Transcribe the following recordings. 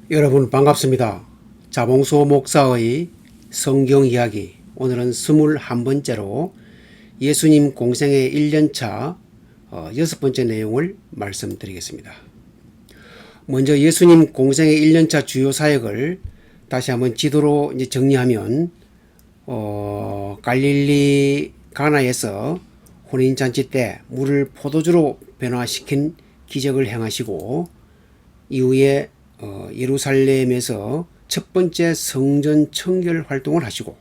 여러분 반갑습니다. 자봉소 목사의 성경 이야기, 오늘은 21번째로 예수님 공생의 1년차 6번째 내용을 말씀드리겠습니다. 먼저 예수님 공생의 1년차 주요 사역을 다시 한번 지도로 이제 정리하면 갈릴리 가나에서 혼인잔치 때 물을 포도주로 변화시킨 기적을 행하시고, 이후에 예루살렘에서 첫 번째 성전 청결 활동을 하시고,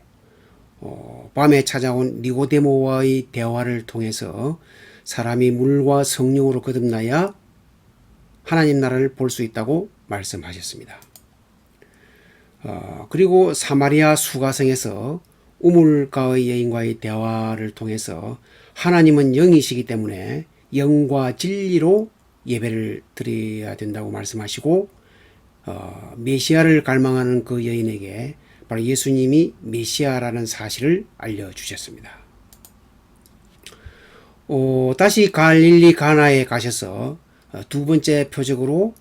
밤에 찾아온 니고데모와의 대화를 통해서 사람이 물과 성령으로 거듭나야 하나님 나라를 볼 수 있다고 말씀하셨습니다. 그리고 사마리아 수가성에서 우물가의 여인과의 대화를 통해서 하나님은 영이시기 때문에 영과 진리로 예배를 드려야 된다고 말씀하시고, 메시아를 갈망하는 그 여인에게 바로 예수님이 메시아라는 사실을 알려주셨습니다. 다시 갈릴리 가나에 가셔서 두 번째 표적으로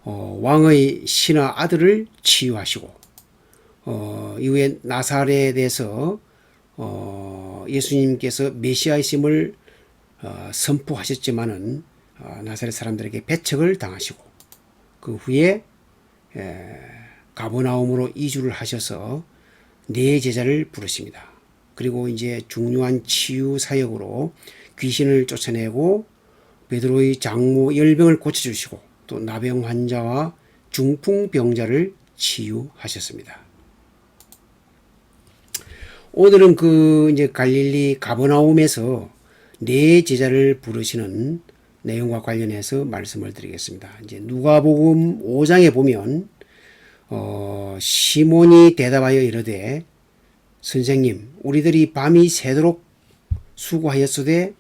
왕의 신하 아들을 치유하시고, 이후에 나사렛에서 예수님께서 메시아이심을 선포하셨지만은 나사렛 사람들에게 배척을 당하시고, 그 후에 가버나움으로 이주를 하셔서 네 제자를 부르십니다. 그리고 이제 중요한 치유 사역으로 귀신을 쫓아내고 베드로의 장모 열병을 고쳐주시고, 또 나병 환자와 중풍병자를 치유하셨습니다. 오늘은 그 이제 갈릴리 가버나움에서 네 제자를 부르시는 내용과 관련해서 말씀을 드리겠습니다. 이제 누가복음 5장에 보면 시몬이 대답하여 이르되, 선생님, 우리들이 밤이 새도록 수고하였으되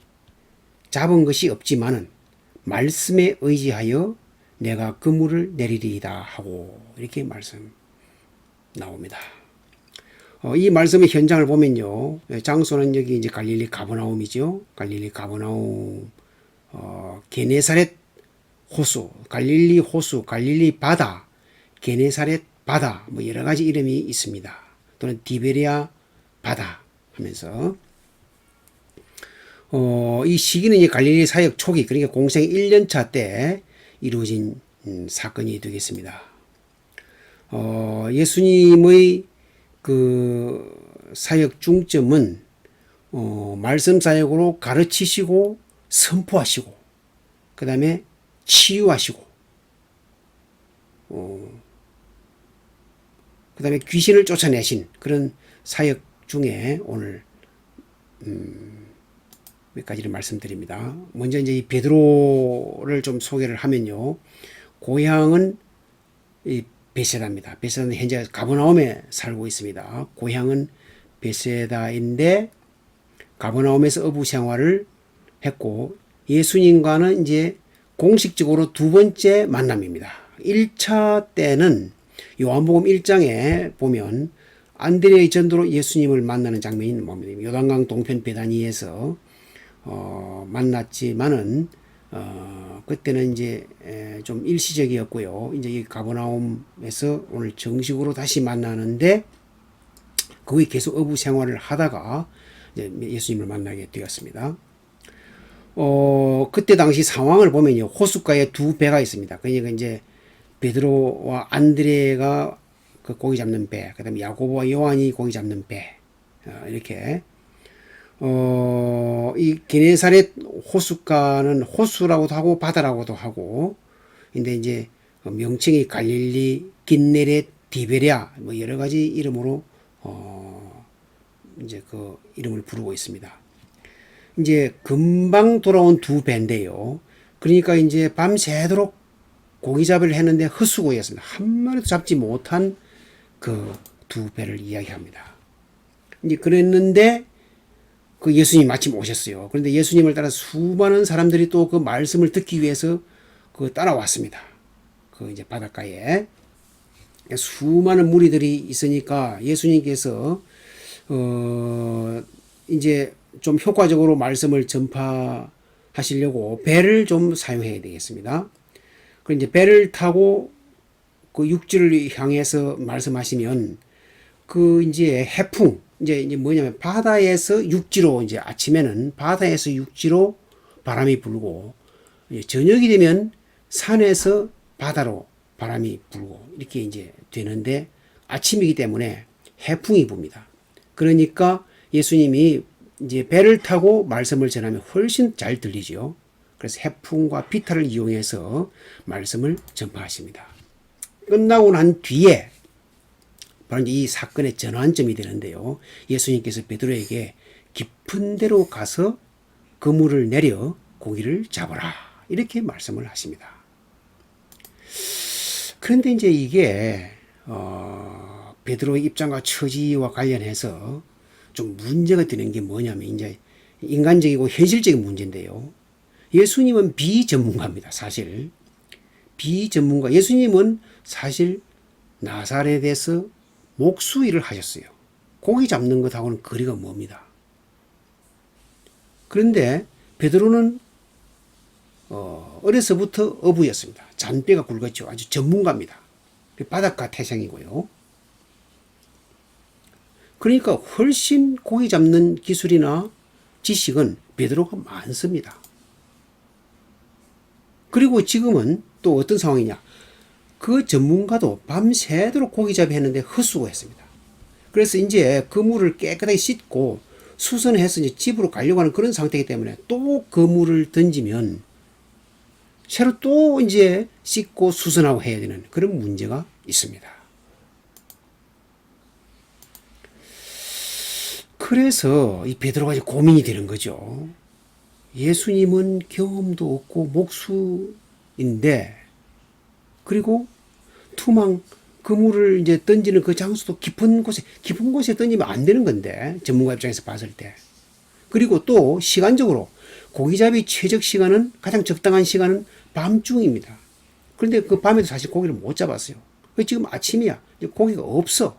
잡은 것이 없지만은 말씀에 의지하여 내가 그물을 내리리이다 하고, 이렇게 말씀 나옵니다. 이 말씀의 현장을 보면요, 장소는 여기 이제 갈릴리 가버나움이죠. 갈릴리 가버나움, 게네사렛 호수, 갈릴리 호수, 갈릴리 바다, 게네사렛 바다, 뭐 여러 가지 이름이 있습니다. 또는 디베리아 바다 하면서, 이 시기는 이제 갈릴리 사역 초기, 그러니까 공생 1년차 때 이루어진 사건이 되겠습니다. 예수님의 그 사역 중점은 말씀 사역으로 가르치시고 선포하시고, 그 다음에 치유하시고, 그 다음에 귀신을 쫓아내신 그런 사역 중에 오늘 몇 가지를 말씀드립니다. 먼저 이제 이 베드로를 좀 소개를 하면요, 고향은 이 베세다입니다. 베세다는 현재 가버나움에 살고 있습니다. 고향은 베세다인데 가버나움에서 어부 생활을 했고, 예수님과는 이제 공식적으로 두 번째 만남입니다. 1차 때는 요한복음 1장에 보면 안드레의 전도로 예수님을 만나는 장면이 뭡니다. 요단강 동편 베다니에서 만났지만은 그때는 이제 좀 일시적이었고요. 이제 이 가버나움에서 오늘 정식으로 다시 만나는데, 거기 계속 어부 생활을 하다가 이제 예수님을 만나게 되었습니다. 그때 당시 상황을 보면요, 호숫가에 두 배가 있습니다. 그러니까 이제 베드로와 안드레가 그 고기 잡는 배, 그다음에 야고보와 요한이 고기 잡는 배, 이렇게. 이 게네사렛 호숫가는 호수라고도 하고 바다라고도 하고, 근데 이제 명칭이 갈릴리, 긴네렛, 디베랴, 뭐 여러 가지 이름으로 이제 그 이름을 부르고 있습니다. 이제 금방 돌아온 두 배인데요. 그러니까 이제 밤새도록 고기잡이를 했는데 헛수고였습니다. 한 마리도 잡지 못한 그 두 배를 이야기합니다. 이제 그랬는데 그 예수님 마침 오셨어요. 그런데 예수님을 따라 수많은 사람들이 또 그 말씀을 듣기 위해서 그 따라왔습니다. 그 이제 바닷가에 수많은 무리들이 있으니까 예수님께서 이제 좀 효과적으로 말씀을 전파하시려고 배를 좀 사용해야 되겠습니다. 그 이제 배를 타고 그 육지를 향해서 말씀하시면 그 이제 해풍 이제 뭐냐면 바다에서 육지로 이제 아침에는 바다에서 육지로 바람이 불고 저녁이 되면 산에서 바다로 바람이 불고 이렇게 이제 되는데 아침이기 때문에 해풍이 붑니다. 그러니까 예수님이 이제 배를 타고 말씀을 전하면 훨씬 잘 들리죠. 그래서 해풍과 비탈을 이용해서 말씀을 전파하십니다. 끝나고 난 뒤에 바로 이제 이 사건의 전환점이 되는데요. 예수님께서 베드로에게 깊은 데로 가서 그물을 내려 고기를 잡아라 이렇게 말씀을 하십니다. 그런데 이제 이게 베드로의 입장과 처지와 관련해서 좀 문제가 되는 게 뭐냐면 이제 인간적이고 현실적인 문제인데요. 예수님은 비전문가입니다. 사실 비전문가. 예수님은 사실 나사렛에서 목수 일을 하셨어요. 고기 잡는 것하고는 거리가 멉니다. 그런데 베드로는 어려서부터 어부였습니다. 잔뼈가 굵었죠. 아주 전문가입니다. 바닷가 태생이고요. 그러니까 훨씬 고기 잡는 기술이나 지식은 베드로가 많습니다. 그리고 지금은 또 어떤 상황이냐. 그 전문가도 밤새도록 고기잡이 했는데 헛수고했습니다. 그래서 이제 그물을 깨끗하게 씻고 수선해서 이제 집으로 가려고 하는 그런 상태이기 때문에 또 그물을 던지면 새로 또 이제 씻고 수선하고 해야 되는 그런 문제가 있습니다. 그래서 이 베드로가 이제 고민이 되는 거죠. 예수님은 경험도 없고 목수인데 그리고 투망 그물을 이제 던지는 그 장소도 깊은 곳에 던지면 안 되는 건데 전문가 입장에서 봤을 때. 그리고 또 시간적으로 고기잡이 최적 시간은 가장 적당한 시간은 밤중입니다. 그런데 그 밤에도 사실 고기를 못 잡았어요. 지금 아침이야. 고기가 없어.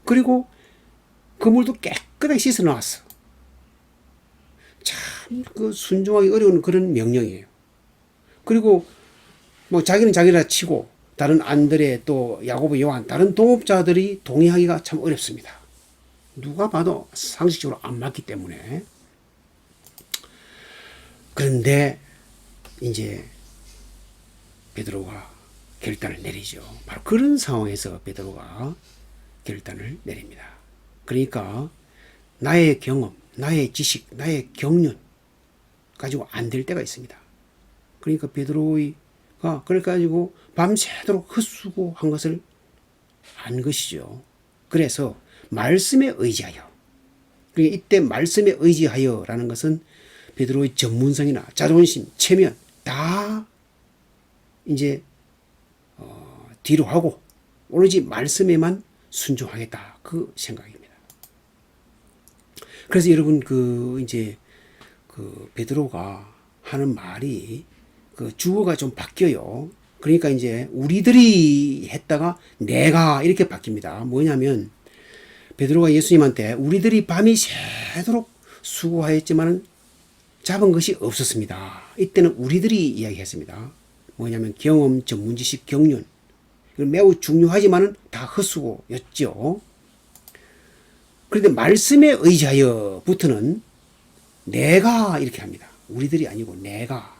그리고 그물도 깨끗하게 씻어 놨어. 참 그 순종하기 어려운 그런 명령이에요. 그리고 뭐 자기는 자기라 치고 다른 안드레 또 야고보 요한 다른 동업자들이 동의하기가 참 어렵습니다. 누가 봐도 상식적으로 안 맞기 때문에. 그런데 이제 베드로가 결단을 내리죠. 바로 그런 상황에서 베드로가 결단을 내립니다. 그러니까 나의 경험, 나의 지식, 나의 경륜 가지고 안 될 때가 있습니다. 그러니까 베드로가 그래가지고 밤새도록 헛수고한 것을 안 것이죠. 그래서 말씀에 의지하여. 그러니까 이때 말씀에 의지하여라는 것은 베드로의 전문성이나 자존심, 체면 다 이제 뒤로 하고 오로지 말씀에만 순종하겠다 그 생각입니다. 그래서 여러분 이제 베드로가 하는 말이 그 주어가 좀 바뀌어요. 그러니까 이제 우리들이 했다가 내가 이렇게 바뀝니다. 뭐냐면 베드로가 예수님한테 우리들이 밤이 새도록 수고하였지만 잡은 것이 없었습니다. 이때는 우리들이 이야기했습니다. 뭐냐면 경험, 전문지식, 경륜 매우 중요하지만 다 헛수고였죠. 그런데 말씀에 의지하여부터는 내가 이렇게 합니다. 우리들이 아니고 내가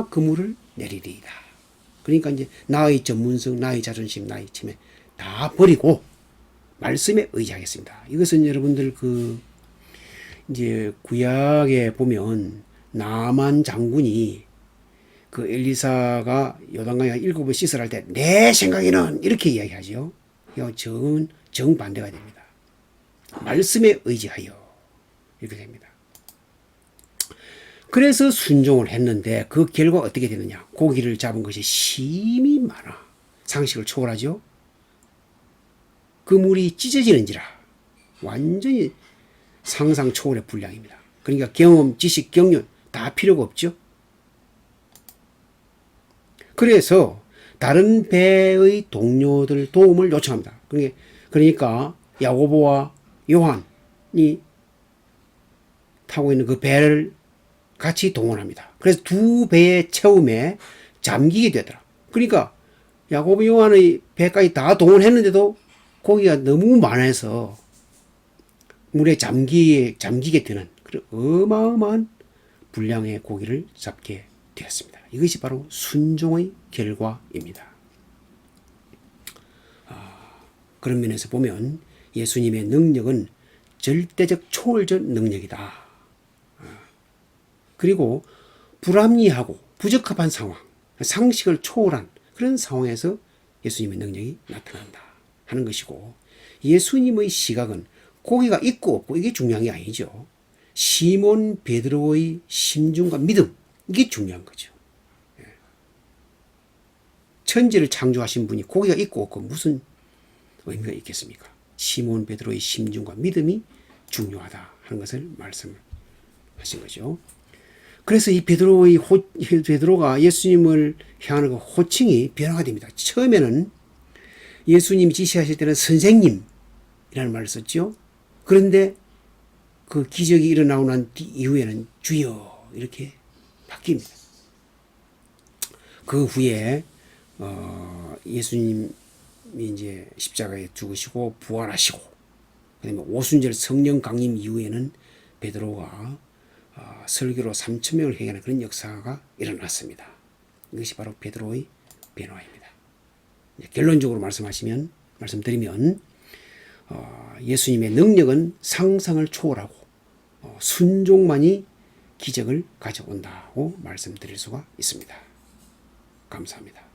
그물을 내리리이다. 그러니까 이제 나의 전문성, 나의 자존심, 나의 체면 다 버리고 말씀에 의지하겠습니다. 이것은 여러분들 이제 구약에 보면 나만 장군이 그 엘리사가 요단강에 7번 씻으라 할 때 내 생각에는 이렇게 이야기하죠. 이건 정반대가 됩니다. 말씀에 의지하여 이렇게 됩니다. 그래서 순종을 했는데 그 결과가 어떻게 되느냐. 고기를 잡은 것이 심히 많아. 상식을 초월하죠. 그물이 찢어지는지라. 완전히 상상 초월의 분량입니다. 그러니까 경험, 지식, 경륜 다 필요가 없죠. 그래서 다른 배의 동료들 도움을 요청합니다. 그러니까 야고보와 요한이 타고 있는 그 배를 같이 동원합니다. 그래서 두 배의 채움에 잠기게 되더라. 그러니까 야고보 요한의 배까지 다 동원했는데도 고기가 너무 많아서 물에 잠기게 되는 그런 어마어마한 분량의 고기를 잡게 되었습니다. 이것이 바로 순종의 결과입니다. 그런 면에서 보면 예수님의 능력은 절대적 초월적 능력이다. 그리고 불합리하고 부적합한 상황, 상식을 초월한 그런 상황에서 예수님의 능력이 나타난다 하는 것이고, 예수님의 시각은 고기가 있고 없고 이게 중요한 게 아니죠. 시몬 베드로의 심중과 믿음, 이게 중요한 거죠. 천지를 창조하신 분이 고기가 있고 없고 무슨 의미가 있겠습니까? 시몬 베드로의 심중과 믿음이 중요하다 하는 것을 말씀하신 거죠. 그래서 이 베드로가 예수님을 향하는 그 호칭이 변화가 됩니다. 처음에는 예수님이 지시하실 때는 선생님이라는 말을 썼죠. 그런데 그 기적이 일어나고 난 이후에는 주여 이렇게 바뀝니다. 그 후에 예수님이 이제 십자가에 죽으시고 부활하시고, 그다음에 오순절 성령 강림 이후에는 베드로가 설교로 3,000명을 회개하는 그런 역사가 일어났습니다. 이것이 바로 베드로의 변화입니다. 결론적으로 말씀드리면 예수님의 능력은 상상을 초월하고 순종만이 기적을 가져온다고 말씀드릴 수가 있습니다. 감사합니다.